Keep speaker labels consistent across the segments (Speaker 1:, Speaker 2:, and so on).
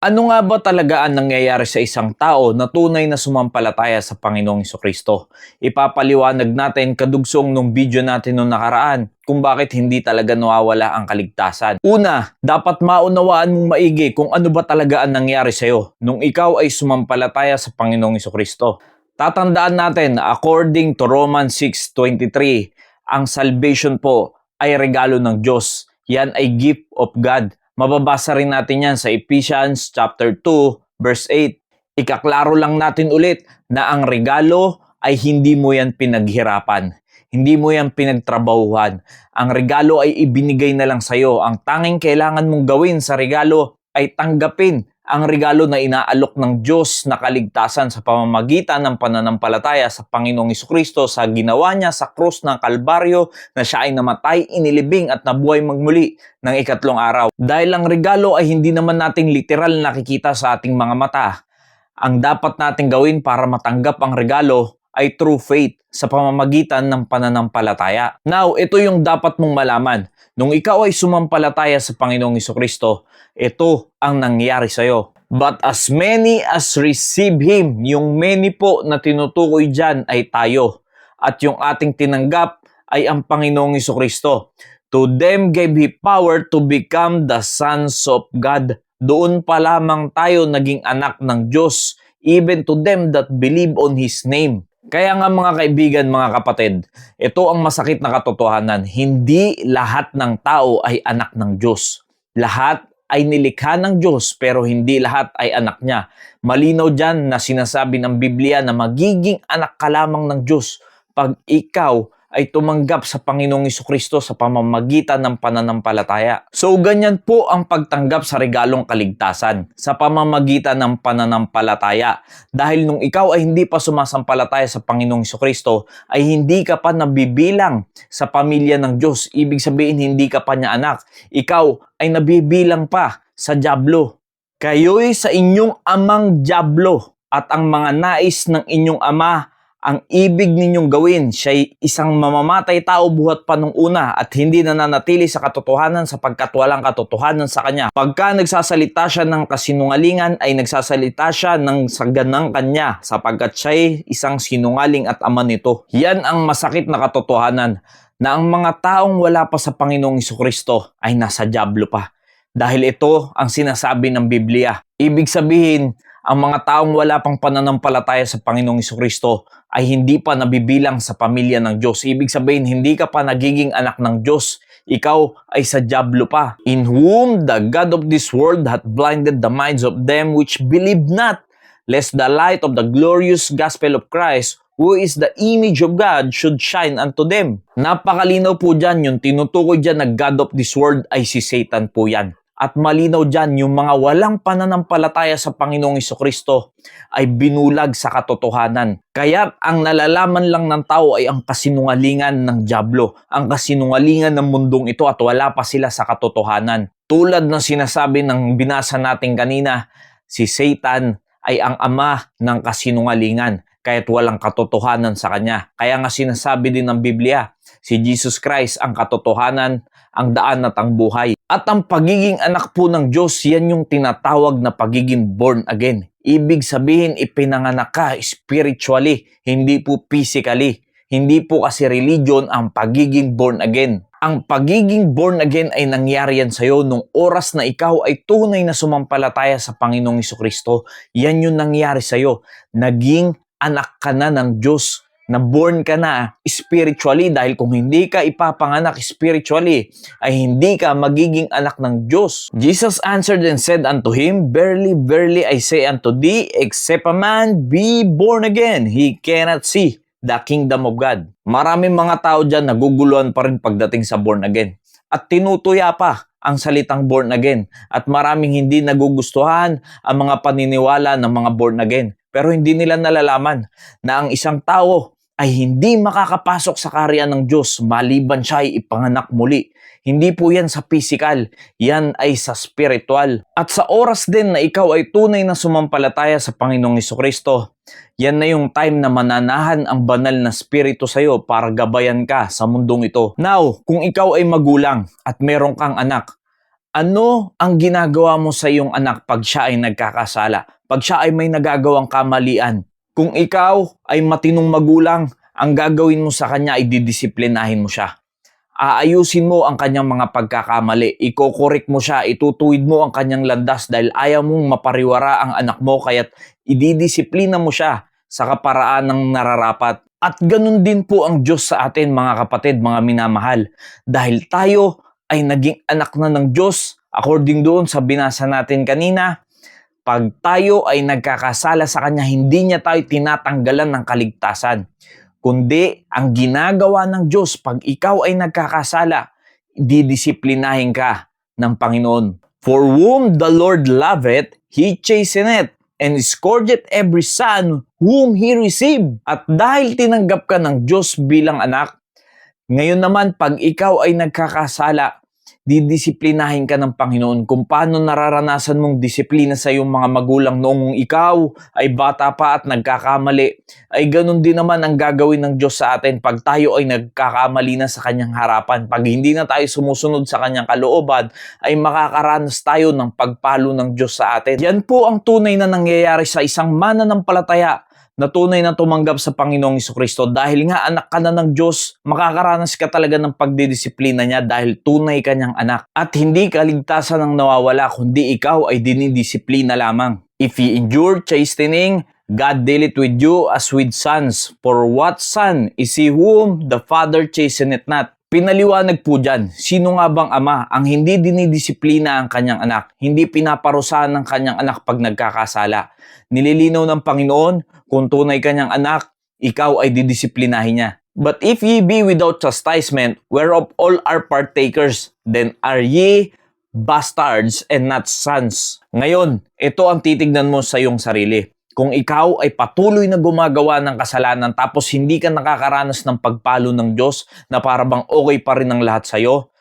Speaker 1: Ano nga ba talaga ang nangyayari sa isang tao na tunay na sumampalataya sa Panginoong Hesus? Ipapaliwanag natin kadugsong nung video natin nung nakaraan kung bakit hindi talaga nawawala ang kaligtasan. Una, dapat maunawaan mong maigi kung ano ba talaga ang nangyari sa'yo nung ikaw ay sumampalataya sa Panginoong Hesus. Tatandaan natin na according to Romans 6:23, ang salvation po ay regalo ng Diyos. Yan ay gift of God. Mababasa rin natin yan sa Ephesians chapter 2 verse 8. Ikaklaro lang natin ulit na ang regalo ay hindi mo yan pinaghirapan. Hindi mo yan pinagtrabahuhan. Ang regalo ay ibinigay na lang sa'yo. Ang tanging kailangan mong gawin sa regalo ay tanggapin ang regalo na inaalok ng Diyos na kaligtasan sa pamamagitan ng pananampalataya sa Panginoong Hesus sa ginawa niya sa krus ng Kalbaryo na siya ay namatay, inilibing at nabuhay magmuli ng ikatlong araw. Dahil ang regalo ay hindi naman natin literal nakikita sa ating mga mata, ang dapat natin gawin para matanggap ang regalo ay true faith sa pamamagitan ng pananampalataya. Now, ito yung dapat mong malaman. Nung ikaw ay sumampalataya sa Panginoong Hesus, ito ang nangyari sa'yo. But as many as receive Him, yung many po na tinutukoy dyan ay tayo. At yung ating tinanggap ay ang Panginoong Hesus. To them gave He power to become the sons of God. Doon pa lamang tayo naging anak ng Diyos, even to them that believe on His name. Kaya nga mga kaibigan, mga kapatid, ito ang masakit na katotohanan. Hindi lahat ng tao ay anak ng Diyos. Lahat ay nilikha ng Diyos pero hindi lahat ay anak niya. Malinaw dyan na sinasabi ng Biblia na magiging anak ka lamang ng Diyos pag ikaw ay tumanggap sa Panginoong Hesus sa pamamagitan ng pananampalataya. So ganyan po ang pagtanggap sa regalong kaligtasan sa pamamagitan ng pananampalataya. Dahil nung ikaw ay hindi pa sumasampalataya sa Panginoong Hesus, ay hindi ka pa nabibilang sa pamilya ng Diyos. Ibig sabihin hindi ka pa niya anak. Ikaw ay nabibilang pa sa dyablo. Kayo'y sa inyong amang dyablo at ang mga nais ng inyong ama ang ibig ninyong gawin. Siya'y isang mamamatay tao buhat pa nung una at hindi nananatili sa katotohanan sapagkat walang katotohanan sa kanya. Pagka nagsasalita siya ng kasinungalingan ay nagsasalita siya ng saganang kanya sapagkat siya'y isang sinungaling at ama nito. Yan ang masakit na katotohanan na ang mga taong wala pa sa Panginoong Hesus ay nasa dyablo pa. Dahil ito ang sinasabi ng Biblia. Ibig sabihin, ang mga taong wala pang pananampalataya sa Panginoong Hesus ay hindi pa nabibilang sa pamilya ng Diyos. Ibig sabihin, hindi ka pa nagiging anak ng Diyos. Ikaw ay sa dyablo pa. In whom the God of this world hath blinded the minds of them which believe not, lest the light of the glorious gospel of Christ, who is the image of God, should shine unto them. Napakalinaw po dyan, yung tinutukoy dyan na God of this world ay si Satan po yan. At malinaw dyan, yung mga walang pananampalataya sa Panginoong Hesus ay binulag sa katotohanan. Kaya ang nalalaman lang ng tao ay ang kasinungalingan ng dyablo, ang kasinungalingan ng mundong ito at wala pa sila sa katotohanan. Tulad ng sinasabi ng binasa natin kanina, si Satan ay ang ama ng kasinungalingan kahit walang katotohanan sa kanya. Kaya nga sinasabi din ng Biblia, si Jesus Christ ang katotohanan, ang daan at ang buhay. At ang pagiging anak po ng Diyos, yan yung tinatawag na pagiging born again. Ibig sabihin, ipinanganak ka spiritually, hindi po physically. Hindi po kasi religion ang pagiging born again. Ang pagiging born again ay nangyari yan sa'yo nung oras na ikaw ay tunay na sumampalataya sa Panginoong Hesus. Yan yung nangyari sa'yo. Naging anak ka na ng Diyos. Na born ka na spiritually dahil kung hindi ka ipapanganak spiritually ay hindi ka magiging anak ng Diyos. Jesus answered and said unto him, Verily, verily, I say unto thee, except a man be born again, he cannot see the kingdom of God. Maraming mga tao dyan naguguluhan pa rin pagdating sa born again. At tinutuya pa ang salitang born again. At maraming hindi nagugustuhan ang mga paniniwala ng mga born again. Pero hindi nila nalalaman na ang isang tao ay hindi makakapasok sa kaharian ng Diyos maliban siya ay ipanganak muli. Hindi po yan sa physical, yan ay sa spiritual. At sa oras din na ikaw ay tunay na sumampalataya sa Panginoong Hesus, yan na yung time na mananahan ang banal na spirito sa iyo para gabayan ka sa mundong ito. Now, kung ikaw ay magulang at meron kang anak, Ano ang ginagawa mo sa iyong anak pag siya ay nagkakasala? Pag siya ay may nagagawang kamalian? Kung ikaw ay matinong magulang, ang gagawin mo sa kanya ay didisiplinahin mo siya. Aayusin mo ang kanyang mga pagkakamali, ikokorek mo siya, itutuwid mo ang kanyang landas dahil ayaw mong mapariwara ang anak mo kaya't ididisiplina mo siya sa kaparaan ng nararapat. At ganun din po ang Diyos sa atin mga kapatid, mga minamahal. Dahil tayo ay naging anak na ng Diyos, according doon sa binasa natin kanina, pag tayo ay nagkakasala sa Kanya, hindi niya tayo tinatanggalan ng kaligtasan. Kundi ang ginagawa ng Diyos, pag ikaw ay nagkakasala, didisiplinahin ka ng Panginoon. For whom the Lord loveth, He chasteneth, and scourgeth every son whom He received. At dahil tinanggap ka ng Diyos bilang anak, ngayon naman pag ikaw ay nagkakasala, didisiplinahin ka ng Panginoon. Kung paano nararanasan mong disiplina sa iyong mga magulang noong ikaw ay bata pa at nagkakamali, ay ganun din naman ang gagawin ng Diyos sa atin pag tayo ay nagkakamali na sa Kanyang harapan. Pag hindi na tayo sumusunod sa Kanyang kalooban, ay makakaranas tayo ng pagpalo ng Diyos sa atin. Yan po ang tunay na nangyayari sa isang mananampalataya na tunay na tumanggap sa Panginoong Jesucristo. Dahil nga anak ka na ng Diyos, makakaranas ka talaga ng pagdidisiplina niya dahil tunay ka niyang anak. At hindi kaligtasan ang nawawala, kundi ikaw ay dinidisiplina lamang. If ye endure chastening, God dealeth with you as with sons. For what son is he whom the Father chasteneth not? Pinaliwanag po dyan, sino nga bang ama ang hindi dinidisiplina ang kanyang anak, hindi pinaparusahan ng kanyang anak pag nagkakasala. Nililinaw ng Panginoon, kung tunay kanyang anak, ikaw ay didisiplinahin niya. But if ye be without chastisement, whereof all are partakers, then are ye bastards and not sons. Ngayon, ito ang titignan mo sa iyong sarili. Kung ikaw ay patuloy na gumagawa ng kasalanan tapos hindi ka nakakaranas ng pagpalo ng Diyos na para bang okay pa rin ang lahat sa'yo,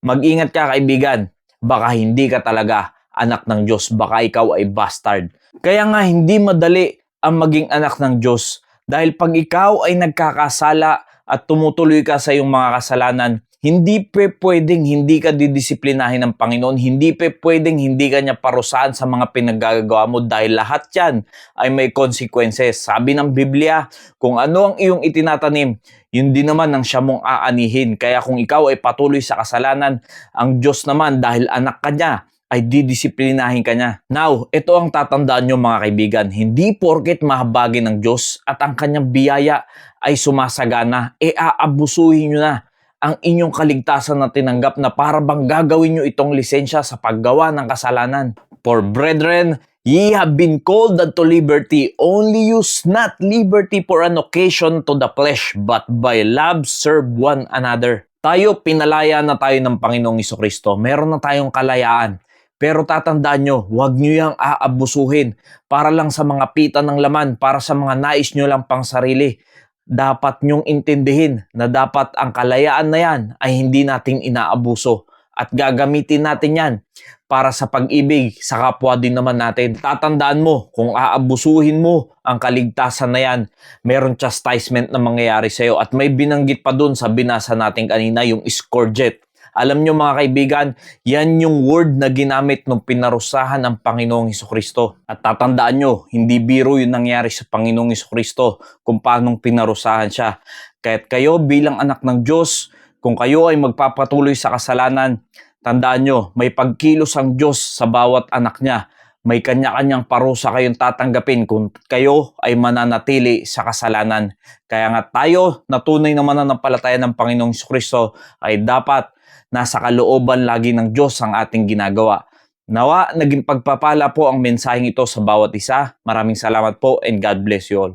Speaker 1: mag-ingat ka kaibigan, baka hindi ka talaga anak ng Diyos, baka ikaw ay bastard. Kaya nga hindi madali ang maging anak ng Diyos dahil pag ikaw ay nagkakasala at tumutuloy ka sa iyong mga kasalanan, hindi pwedeng hindi ka didisiplinahin ng Panginoon, hindi pwedeng hindi ka niya parusahan sa mga pinaggagawa mo dahil lahat yan ay may consequences. Sabi ng Biblia, kung ano ang iyong itinatanim, yun din naman ang siya mong aanihin. Kaya kung ikaw ay patuloy sa kasalanan, ang Diyos naman dahil anak ka niya, ay didisiplinahin ka niya. Now, ito ang tatandaan nyo mga kaibigan, hindi porket mahabagin ng Diyos at ang kanyang biyaya ay sumasagana, aabusuhin nyo na ang inyong kaligtasan na tinanggap na para bang gagawin nyo itong lisensya sa paggawa ng kasalanan. For brethren, ye have been called unto liberty, only use not liberty for an occasion to the flesh, but by love serve one another. Tayo, pinalaya na tayo ng Panginoong Jesucristo. Meron na tayong kalayaan. Pero tatandaan nyo, huwag nyo yang aabusuhin para lang sa mga pita ng laman, para sa mga nais nyo lang pang sarili. Dapat nyong intindihin na dapat ang kalayaan na yan ay hindi nating inaabuso at gagamitin natin yan para sa pag-ibig sa kapwa din naman natin. Tatandaan mo, kung aabusuhin mo ang kaligtasan na yan, meron chastisement na mangyayari sa iyo at may binanggit pa dun sa binasa natin kanina, yung scourgette. Alam nyo mga kaibigan, yan yung word na ginamit nung pinarusahan ng Panginoong Jesucristo. At tatandaan nyo, hindi biro yung nangyari sa Panginoong Jesucristo kung paanong pinarusahan siya. Kaya't kayo bilang anak ng Diyos, kung kayo ay magpapatuloy sa kasalanan, tandaan nyo, may pagkilos ang Diyos sa bawat anak niya. May kanya-kanyang parusa kayong tatanggapin kung kayo ay mananatili sa kasalanan. Kaya nga tayo, na tunay na mananampalataya ng Panginoong Jesucristo, ay dapat nasa kalooban lagi ng Diyos ang ating ginagawa. Nawa, naging pagpapala po ang mensaheng ito sa bawat isa. Maraming salamat po and God bless you all.